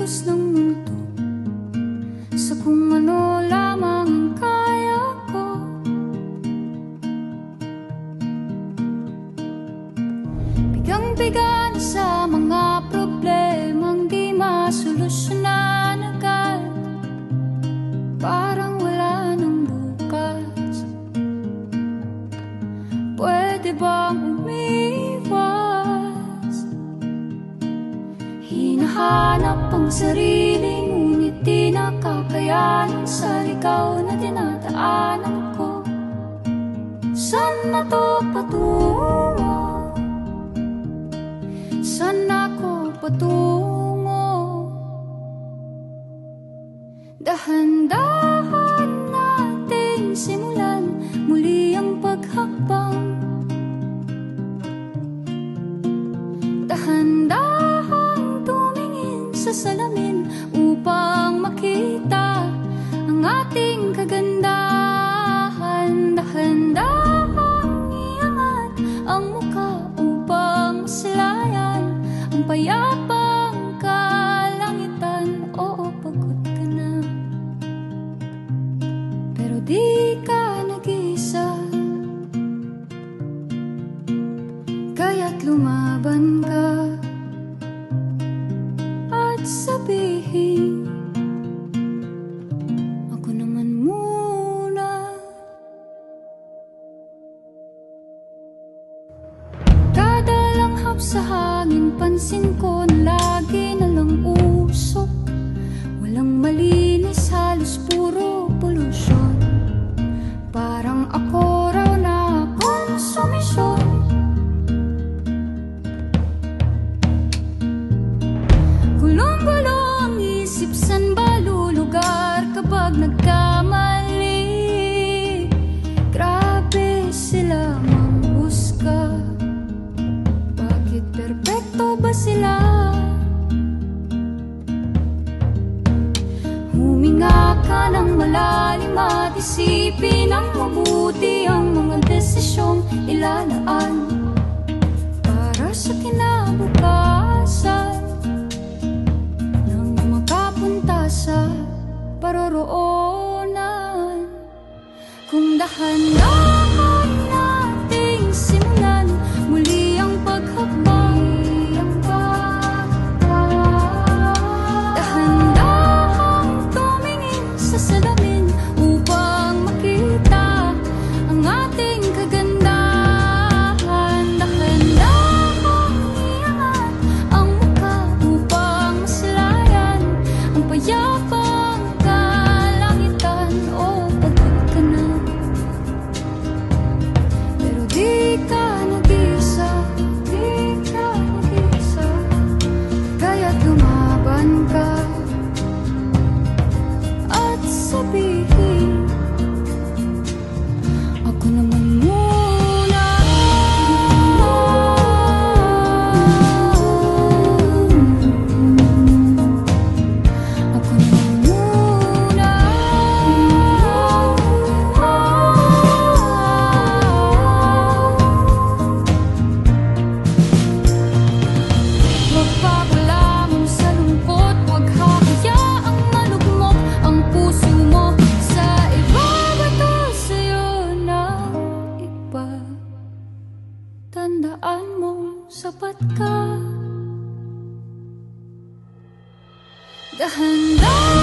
kilos ng mundo sa kung ano lamang ang kaya ko. Bigang-bigan sa mga problemang di masolusyonan agad, parang wala nang bukas. Pwede bang umiwas? Hinahanap ang sarili, ngunit di nakakayanan sa ligaw na dinadaanan ko. Saan na to patungo? Saan ako patungo? Dahan-dahan natin simulan muli ang paghakbang. Dahan-dahan tumingin sa salamin upang makita ang ating kagandahan. Dahan-dahan iangat ang mukha upang masilayan ang payapang kalangitan. Oo, pagod ka na, pero di ka nag-iisa, kaya't lumaban ka at sabihin, ako naman muna. Kada langhap sa hangin, pansin ko na lagi na lang usok. Walang malinis, halos puro polusyon. Parang ako raw na konsumisyon. Gulong-gulo ang isip, san ba lulugar kapag nagkamali? Grabe sila manghusga, bakit perpekto ba sila? Huminga ka ng malalim at isipin ang mabuti ang mga desisyong ilalaan para sa kinabukasan, nang makapunta sa paroroonan. Kung dahan-dahan nating simulan muli ang paghakbang, dahan-dahan tumingin sa salamin upang makita ang ating kagandahan. Dahan-dahan iangat ang mukha upang masilayan ang payapang kalangitan. O pagod ka na, pero di ka nag-iisa, di ka nag-iisa, kaya't lumaban ka at sabihin, ako naman muna. Ako naman muna. Huwag papalamon sa lungkot, huwag hahayaang malugmok ang puso mo sa iba. Bato sa'yo ng iba, tandaan mo sapat ka. Dahan-dahan